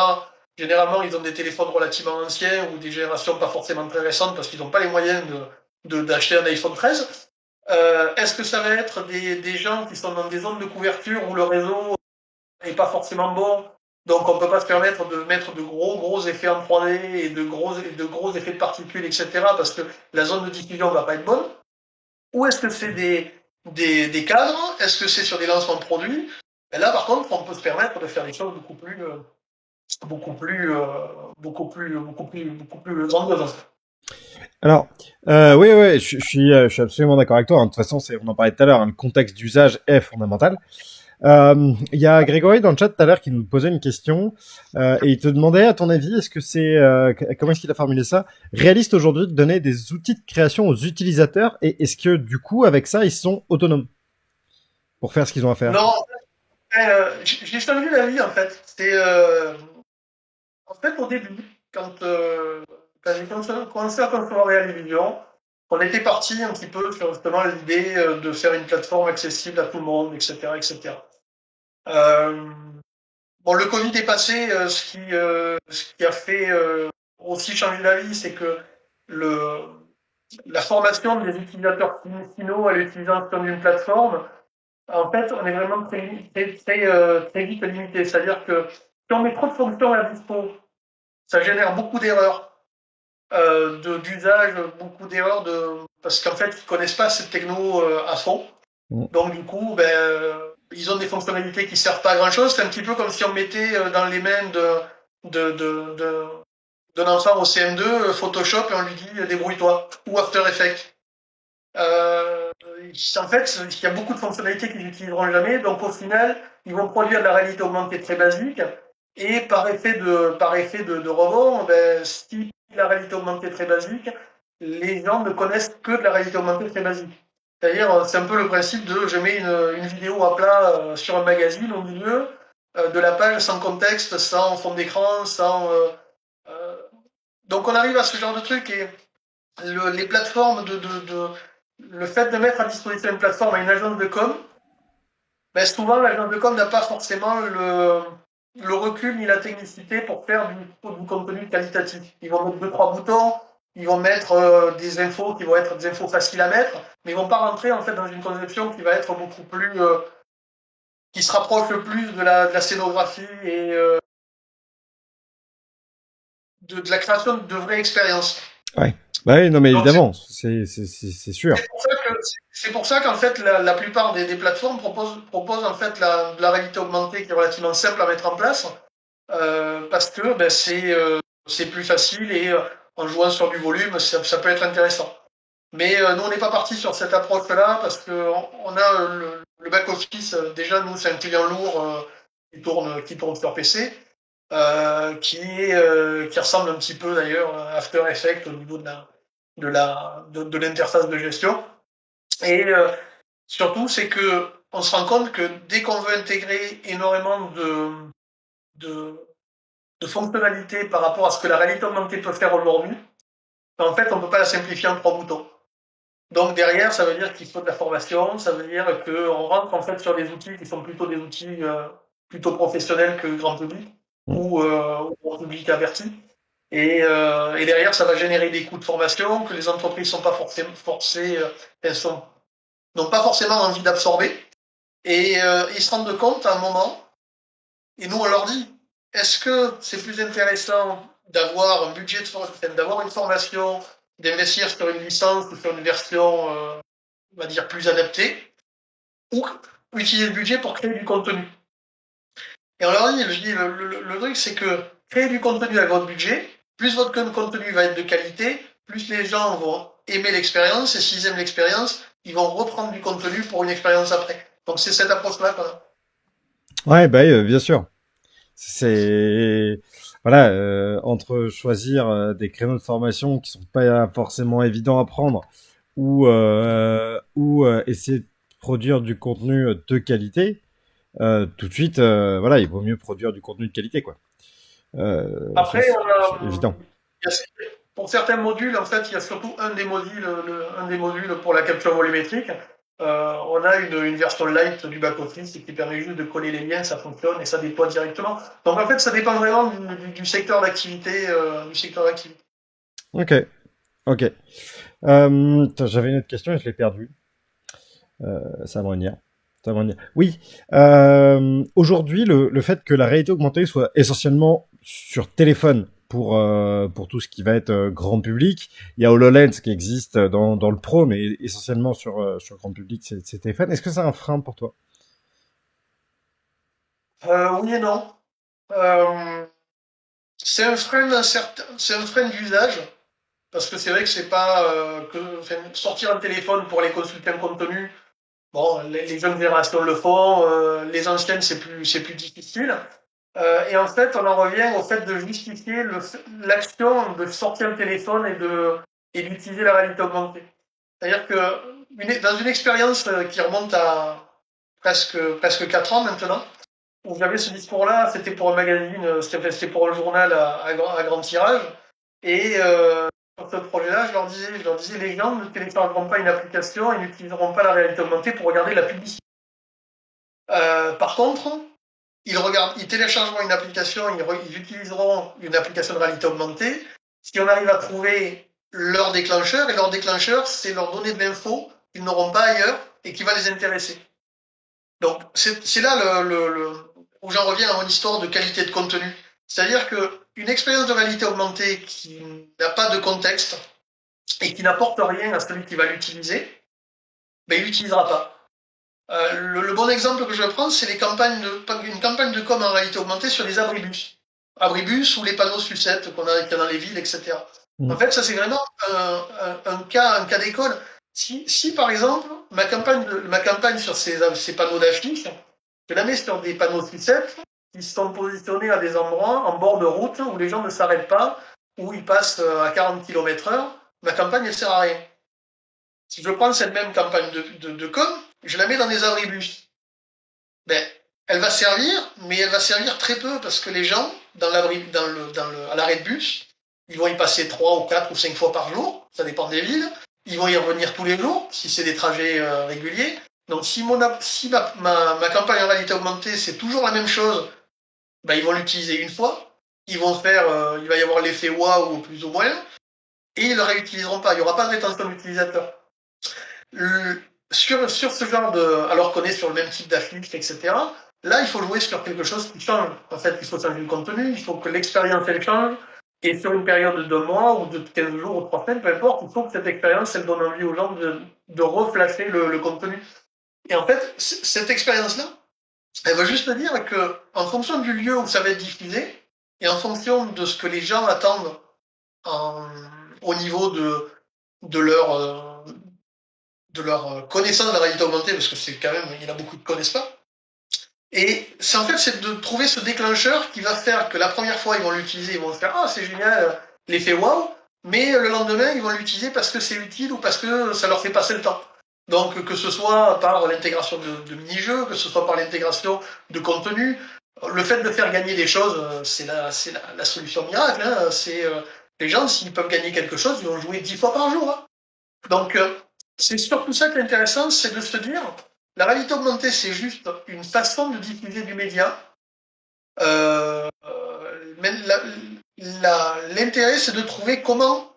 Généralement, ils ont des téléphones relativement anciens ou des générations pas forcément très récentes parce qu'ils n'ont pas les moyens d'acheter un iPhone 13. Est-ce que ça va être des gens qui sont dans des zones de couverture où le réseau n'est pas forcément bon Donc on peut pas se permettre de mettre de gros effets en 3D et de gros effets de particules, etc. parce que la zone de diffusion va pas être bonne. Ou est-ce que c'est des cadres? Est-ce que c'est sur des lancements de produits? Et là, par contre, on peut se permettre de faire des choses beaucoup plus grandioses. Alors, oui, oui, je suis absolument d'accord avec toi, hein. De toute façon, on en parlait tout à l'heure, hein, le contexte d'usage est fondamental. Il y a Grégory dans le chat tout à l'heure qui nous posait une question et il te demandait, à ton avis, est-ce que c'est, comment est-ce qu'il a formulé ça, réaliste aujourd'hui de donner des outils de création aux utilisateurs et est-ce que du coup, avec ça, ils sont autonomes pour faire ce qu'ils ont à faire? Non, j'ai changé d'avis en fait. En fait au début, quand j'ai commencé à concevoir Realivision, on était parti un petit peu sur justement l'idée de faire une plateforme accessible à tout le monde, etc., etc. Bon, le Covid est passé, ce qui a fait aussi changer d'avis, c'est que le, la formation des utilisateurs finaux à l'utilisation d'une plateforme, en fait, on est vraiment très vite limité. C'est-à-dire que si on met trop de fonctions à dispo, ça génère beaucoup d'erreurs d'usage, beaucoup d'erreurs parce qu'en fait, ils connaissent pas cette techno à fond. Donc du coup, ils ont des fonctionnalités qui servent pas à grand chose. C'est un petit peu comme si on mettait dans les mains de, de, de, d'un enfant au CM2 Photoshop et on lui dit débrouille-toi ou After Effects. En fait, il y a beaucoup de fonctionnalités qu'ils n'utiliseront jamais. Donc au final, ils vont produire de la réalité augmentée très basique et par effet de rebond, si la réalité augmentée très basique, les gens ne connaissent que de la réalité augmentée très basique. C'est-à-dire, c'est un peu le principe de je mets une vidéo à plat sur un magazine au milieu de la page sans contexte, sans fond d'écran, sans. Donc on arrive à ce genre de truc et les plateformes le fait de mettre à disposition une plateforme à une agence de com, souvent l'agence de com n'a pas forcément le recul ni la technicité pour faire du contenu qualitatif. Ils vont mettre deux, trois boutons, ils vont mettre des infos qui vont être des infos faciles à mettre, mais ils vont pas rentrer en fait dans une conception qui va être beaucoup plus qui se rapproche le plus de la scénographie et de la création de vraies expériences. Ouais. Bah oui, non mais Donc, évidemment, c'est sûr. c'est pour ça qu'en fait la plupart des plateformes proposent en fait de la réalité augmentée qui est relativement simple à mettre en place parce que c'est plus facile et en jouant sur du volume ça peut être intéressant. Mais nous on n'est pas parti sur cette approche là parce que on a le back office déjà nous c'est un client lourd qui tourne sur PC qui ressemble un petit peu d'ailleurs à After Effects au niveau de l'interface de gestion. Et surtout, c'est que on se rend compte que dès qu'on veut intégrer énormément de, de fonctionnalités par rapport à ce que la réalité augmentée peut faire aujourd'hui, en fait, on ne peut pas la simplifier en trois boutons. Donc derrière, ça veut dire qu'il faut de la formation, ça veut dire qu'on rentre en fait sur des outils qui sont plutôt des outils plutôt professionnels que grand public ou grand public averti. Et derrière, ça va générer des coûts de formation que les entreprises sont pas forcées, n'ont pas forcément envie d'absorber. Et ils se rendent compte à un moment, et nous on leur dit, est-ce que c'est plus intéressant d'avoir un budget d'avoir une formation, d'investir sur une licence ou sur une version, on va dire, plus adaptée, ou utiliser le budget pour créer du contenu. Et on leur dit, le truc c'est que créer du contenu avec votre budget, plus votre contenu va être de qualité, plus les gens vont aimer l'expérience, et s'ils aiment l'expérience, ils vont reprendre du contenu pour une expérience après. Donc c'est cette approche-là qu'on a. Ouais, bah oui, bien sûr. C'est voilà, entre choisir des créneaux de formation qui sont pas forcément évidents à prendre ou essayer de produire du contenu de qualité, tout de suite, voilà, il vaut mieux produire du contenu de qualité, quoi. Ça, Après, c'est évident. pour certains modules, en fait, il y a surtout un des modules pour la capture volumétrique. On a une version light du back-office qui permet juste de coller les liens, ça fonctionne et ça déploie directement. Donc en fait, ça dépend vraiment du secteur d'activité, Ok, ok. J'avais une autre question et je l'ai perdue. Ça va me revenir. Oui, aujourd'hui, le fait que la réalité augmentée soit essentiellement sur téléphone pour tout ce qui va être grand public, il y a HoloLens qui existe dans le pro, mais essentiellement sur grand public, c'est téléphone. Est-ce que c'est un frein pour toi? Oui et non. Euh, c'est un frein d'usage, parce que c'est vrai que c'est pas enfin, sortir un téléphone pour aller consulter un contenu. Bon, les jeunes générations le font, les anciennes c'est plus difficile. Et en fait, on en revient au fait de justifier l'action de sortir le téléphone et d'utiliser la réalité augmentée. C'est-à-dire que dans une expérience qui remonte à presque 4 ans maintenant, où j'avais ce discours-là, c'était pour un magazine, c'était pour un journal à grand tirage, et sur ce projet-là, je leur disais, les gens ne téléchargeront pas une application et n'utiliseront pas la réalité augmentée pour regarder la publicité. Par contre, ils téléchargeront une application, ils utiliseront une application de réalité augmentée si on arrive à trouver leur déclencheur, et leur déclencheur, c'est leur donner de l'info qu'ils n'auront pas ailleurs et qui va les intéresser. Donc, c'est là où j'en reviens à mon histoire de qualité de contenu. C'est-à-dire que une expérience de réalité augmentée qui n'a pas de contexte et qui n'apporte rien à celui qui va l'utiliser, ben, il l'utilisera pas. Le bon exemple que je prends, c'est une campagne de com en réalité augmentée sur les abribus. Abribus ou les panneaux sucettes qu'il y a dans les villes, etc. En Mm. fait, ça c'est vraiment un cas d'école. Si par exemple, ma campagne sur ces panneaux d'affiches, je la mets sur des panneaux sucettes qui sont positionnés à des endroits en bord de route où les gens ne s'arrêtent pas, où ils passent à 40 km/h, ma campagne ne sert à rien. Si je prends cette même campagne de com, je la mets dans des abribus. Ben, elle va servir, mais elle va servir très peu parce que les gens, à l'arrêt de bus, ils vont y passer 3 ou 4 ou 5 fois par jour, ça dépend des villes. Ils vont y revenir tous les jours, si c'est des trajets réguliers. Donc si ma campagne en réalité augmentée, c'est toujours la même chose, ben, ils vont l'utiliser une fois. Il va y avoir l'effet waouh plus ou moins, et ils le réutiliseront pas. Il n'y aura pas de rétention d'utilisateur. Sur ce genre alors qu'on est sur le même type d'affiche, etc., là, il faut jouer sur quelque chose qui change. En fait, il faut changer le contenu, il faut que l'expérience, elle change. Et sur une période de 2 mois, ou de 15 jours, ou 3 semaines, peu importe, il faut que cette expérience, elle donne envie aux gens de reflasher le contenu. Et en fait, cette expérience-là, elle veut juste dire que, en fonction du lieu où ça va être diffusé, et en fonction de ce que les gens attendent en, au niveau de leur, de leur connaissance de la réalité augmentée, parce que c'est quand même, il y en a beaucoup qui ne connaissent pas. Et c'est de trouver ce déclencheur qui va faire que la première fois, ils vont l'utiliser, ils vont se faire, ah, c'est génial, l'effet wow, mais le lendemain, ils vont l'utiliser parce que c'est utile ou parce que ça leur fait passer le temps. Donc, que ce soit par l'intégration de mini-jeux, que ce soit par l'intégration de contenu, le fait de faire gagner des choses, c'est la solution miracle. Hein. Les gens, s'ils peuvent gagner quelque chose, ils vont jouer 10 fois par jour. Hein. Donc, c'est surtout ça qui est intéressant, c'est de se dire, la réalité augmentée, c'est juste une façon de diffuser du média. Mais l'intérêt, c'est de trouver comment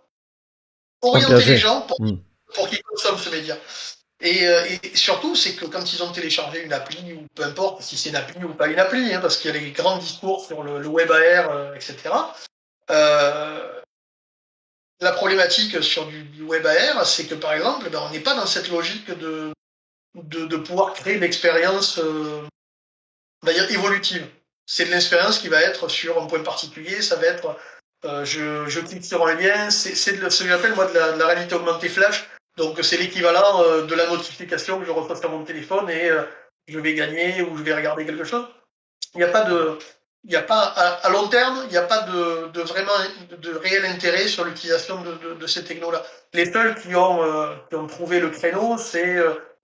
orienter les Engagé. gens Mm. pour qu'ils consomment ce média. Et surtout, c'est que quand ils ont téléchargé une appli, ou peu importe si c'est une appli ou pas une appli, hein, parce qu'il y a les grands discours sur le web AR, etc., la problématique sur du web AR, c'est que par exemple, ben, on n'est pas dans cette logique de pouvoir créer une expérience d'ailleurs évolutive. C'est de l'expérience qui va être sur un point particulier, ça va être je clique sur un lien, c'est ce que j'appelle moi de la réalité augmentée flash. Donc c'est l'équivalent de la notification que je reçois sur mon téléphone et je vais gagner ou je vais regarder quelque chose. Il n'y a pas de, il n'y a pas à long terme, il n'y a pas de vraiment de réel intérêt sur l'utilisation de ces technos-là. Les seuls qui ont trouvé le créneau, c'est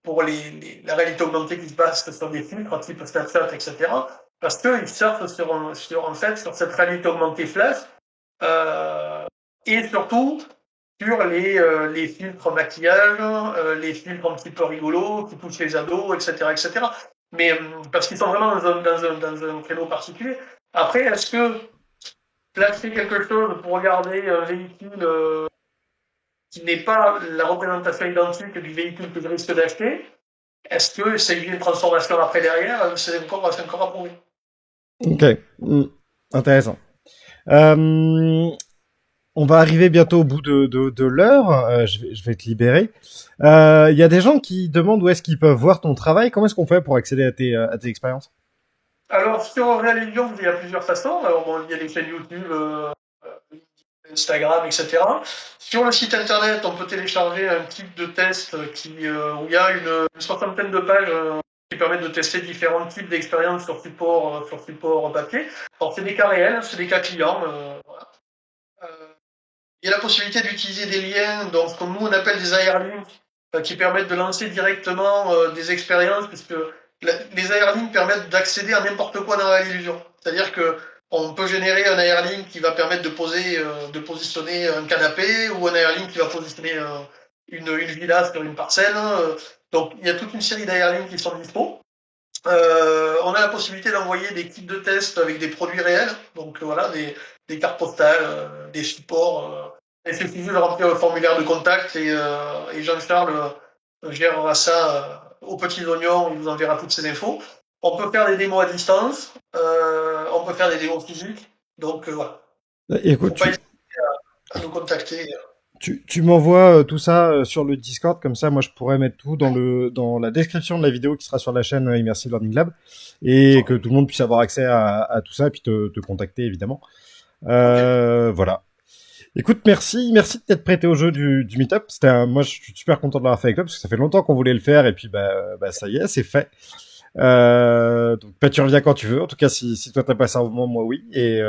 pour la réalité augmentée qui se base sur des filtres type Snapchat, etc. Parce qu'ils surfent en fait, sur cette réalité augmentée flash euh, et surtout sur les filtres maquillage, les filtres un petit peu rigolos qui touchent les ados, etc., etc. Mais parce qu'ils sont vraiment dans un créneau particulier. Après, est-ce que placer quelque chose pour regarder un véhicule qui n'est pas la représentation identique du véhicule que je risque d'acheter, Est-ce que c'est une transformation après derrière? C'est encore à prouver. Ok. Intéressant. Euh, on va arriver bientôt au bout de l'heure. Je vais te libérer. Il y a des gens qui demandent où est-ce qu'ils peuvent voir ton travail. Comment est-ce qu'on fait pour accéder à tes expériences? Alors, sur Réalision, il y a plusieurs façons. Alors, bon, il y a les chaînes YouTube, Instagram, etc. Sur le site internet, on peut télécharger un kit de test où il y a une soixantaine de pages qui permettent de tester différents types d'expériences sur support papier. Alors, c'est des cas réels, c'est des cas clients. Voilà. Il y a la possibilité d'utiliser des liens, donc ce que nous on appelle des AR-links, qui permettent de lancer directement des expériences, puisque les AR-links permettent d'accéder à n'importe quoi dans l'illusion. C'est-à-dire que on peut générer un AR-link qui va permettre de positionner un canapé, ou un AR-link qui va positionner une villa sur une parcelle. Donc il y a toute une série d'AR-links qui sont dispo. On a la possibilité d'envoyer des kits de test avec des produits réels, donc voilà, des cartes postales, des supports. Il suffit de remplir le formulaire de contact et Jean-Charles gérera ça aux petits oignons, il vous enverra toutes ces infos. On peut faire des démos à distance, on peut faire des démos physiques, donc voilà. Écoute, Faut pas hésiter à nous contacter. tu m'envoies tout ça sur le Discord, comme ça, moi, je pourrais mettre tout dans la description de la vidéo qui sera sur la chaîne Immersive Learning Lab, et que tout le monde puisse avoir accès à tout ça, et puis te contacter, évidemment. Ok. Voilà. Écoute, merci de t'être prêté au jeu du Meetup. Moi, je suis super content de l'avoir fait avec toi, parce que ça fait longtemps qu'on voulait le faire, et puis, ça y est, c'est fait. Donc, tu reviens quand tu veux. En tout cas, si toi t'as passé un moment, moi oui. Et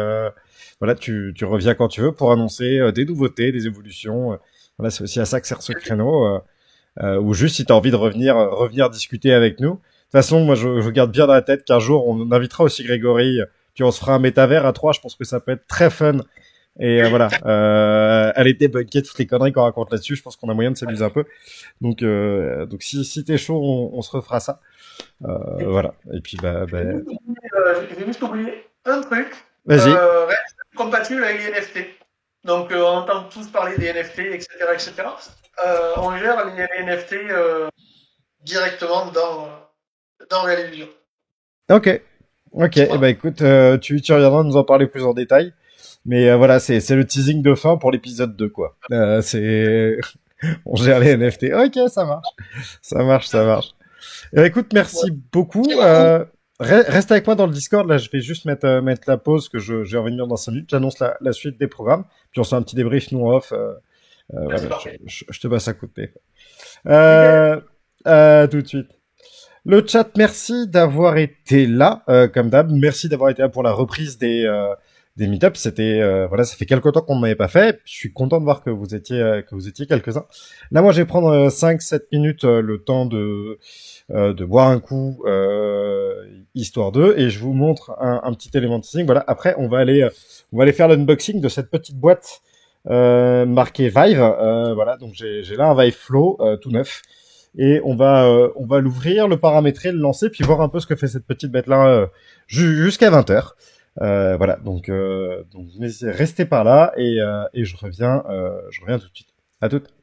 voilà, tu reviens quand tu veux pour annoncer des nouveautés, des évolutions. Voilà, c'est aussi à ça que sert ce créneau. Ou juste si t'as envie de revenir discuter avec nous. De toute façon, moi, je garde bien dans la tête qu'un jour, on invitera aussi Grégory. Puis on se fera un métavers à trois. Je pense que ça peut être très fun. Et voilà, aller débunker toutes les conneries qu'on raconte là-dessus. Je pense qu'on a moyen de s'amuser un peu. Donc si t'es chaud, on se refera ça. Voilà. Et puis J'ai juste oublié un truc, vas-y. reste compatible avec les NFT. Donc, on entend tous parler des NFT, etc., etc. On gère les NFT directement dans Real. Ok. Ok. Eh ben Voilà. écoute, tu reviendras nous en parler plus en détail. Mais voilà, c'est le teasing de fin pour l'épisode 2 quoi. C'est on gère les NFT. Ok, ça marche. Ça marche. Écoute, Ouais. merci beaucoup. Reste avec moi dans le Discord. Là, je vais juste mettre la pause que j'ai revenir dans 5 minutes. J'annonce la suite des programmes. Puis on se fait un petit débrief nous en off. Ah, c'est Voilà, parfait. je te passe à côté. Nickel. Euh, tout de suite. Le chat, merci d'avoir été là, comme d'hab. Merci d'avoir été là pour la reprise des meetups. C'était voilà, ça fait quelque temps qu'on n'en avait pas fait. Je suis content de voir que vous étiez quelques-uns. Là, moi, je vais prendre 5-7 minutes le temps de boire un coup, histoire d'eux, et je vous montre un petit élément de teasing. Voilà. Après, on va aller faire l'unboxing de cette petite boîte marquée Vive. Voilà. Donc j'ai là un Vive Flow tout neuf. Et on va l'ouvrir, le paramétrer, le lancer, puis voir un peu ce que fait cette petite bête-là jusqu'à 20h. Voilà, donc restez par là et je reviens tout de suite. À toute.